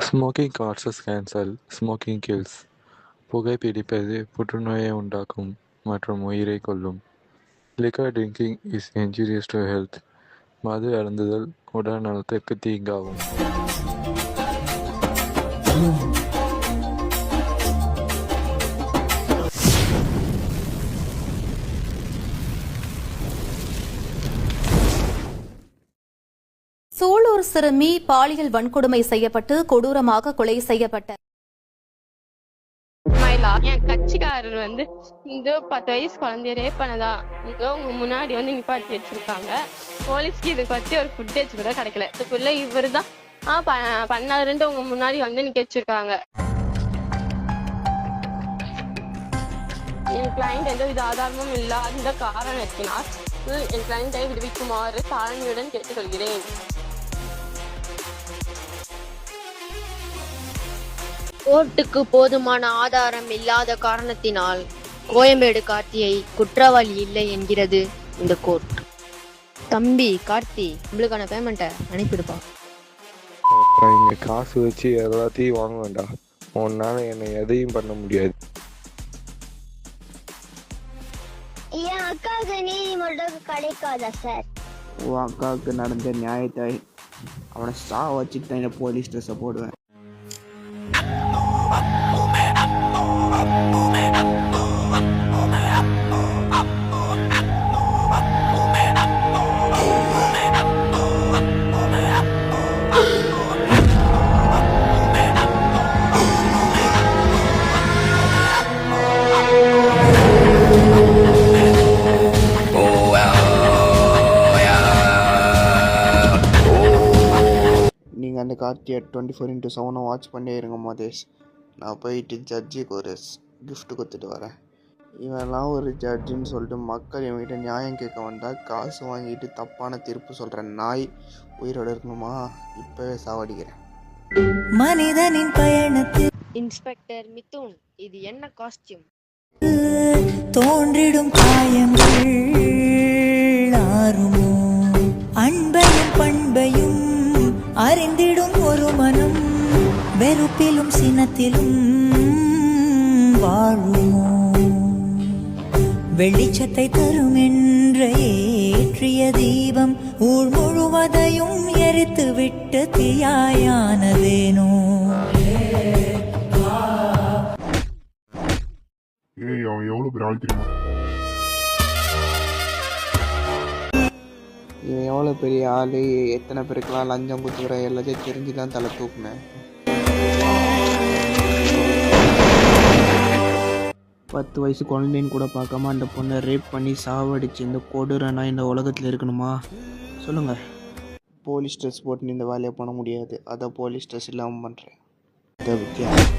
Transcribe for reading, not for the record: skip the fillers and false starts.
Smoking causes cancer, smoking kills. புகைப்பிடிப்பது புற்றுநோயை உண்டாக்கும் மற்றும் உயிரைக் கொல்லும். Liquor drinking is injurious to health. மது அருந்துதல் உடல் நலத்திற்கு தீங்காகும். சூலூர் சிறுமி பாலியல் வன்கொடுமை செய்யப்பட்டு கொடூரமாக கொலை செய்யப்பட்ட என் கட்சிக்காரர் இந்த 10 வயசு குழந்தைய ரேப் பண்ணதா உங்க முன்னாடி நிப்பாட்டி வச்சிருக்காங்க. போலீஸ்க்கு இதை பத்தி ஒரு ஃபுட்டேஜ் கூட கிடைக்கல. இதுக்குள்ள இவரு தான் பண்ணாருன்ட்டு உங்க முன்னாடி நிக்க வச்சிருக்காங்க. என் கிளைண்ட் எந்த வித ஆதாரமும் இல்லாத காரணத்தினால் என் கிளைண்டை விடுவிக்குமாறு தாழ்மையுடன் கேட்டுக்கொள்கிறேன். கோர்ட்டுக்கு போதுமான ஆதாரம் இல்லாத காரணத்தினால் கோயம்பேடு கார்த்தியை குற்றவாளி இல்லை என்கிறது இந்த கோர்ட். தம்பி கார்த்தி, உங்களுக்கான பேமெண்ட்டை அனுப்பிடுப்பா. இங்க காசு வச்சு எல்லாத்தையும் வாங்க வேண்டாம். உன்னால என்னை எதையும் பண்ண முடியாது. என் அக்காவுக்கு நீதிமன்றம் கிடைக்காதா சார்? உன் அக்காவுக்கு நடந்த நியாயத்தை அவனை வச்சுட்டு தான் இந்த போலீஸ் ஸ்டேஷனை போடுவேன். நீங்கள் அந்த கார்த்தியை 24x7 வாட்ச் பண்ணி இருங்க மதேஷ். நான் போயிட்டு ஜட்ஜுக்கு ஒரு கிஃப்ட் கொடுத்துட்டு வரேன். இவெல்லாம் ஒரு ஜட்ஜுன்னு சொல்லிட்டு மக்கள் இவங்ககிட்ட நியாயம் கேட்க வந்தால் காசு வாங்கிட்டு தப்பான தீர்ப்பு சொல்கிற நாய் உயிரோடு இருக்கணுமா? இப்போவே சாவடிக்கிறேன். மனிதனின் பயணத்தில் இன்ஸ்பெக்டர் மிதுன், இது என்ன காஸ்டியூம்? தோன்றிடும் காயங்கள் ஆறுமோ? அன்பையும் பண்பையும் அறிந்திடும் ஒரு மனம் வெறுப்பிலும் சினத்திலும் வாழுமோ? வெளிச்சத்தை தரும் என்ற ஏற்றிய தீபம் ஊர் முழுவதையும் எரித்து விட்டு தீயாயானதேனோ? அவன் எவ்வளவு பெரிய ஆள் தெரியுமா? இவன் எவ்வளோ பெரிய ஆள், எத்தனை பேருக்கெல்லாம் லஞ்சம் கொடுத்துக்கிற எல்லாத்தையும் தெரிஞ்சு தான் தலை தூக்குனேன். 10 வயசு குழந்தைன்னு கூட பார்க்காம அந்த பொண்ணை ரேப் பண்ணி சாவடிச்சு இந்த கொடூரனா இந்த உலகத்தில் இருக்கணுமா? சொல்லுங்கள். போலீஸ் ஸ்ட்ரெஸ் போட்டு இந்த வேலையை பண்ண முடியாது. அதான் போலீஸ் ஸ்ட்ரெஸ் இல்லாமல் பண்ணுறேன். வித்தியாசம்.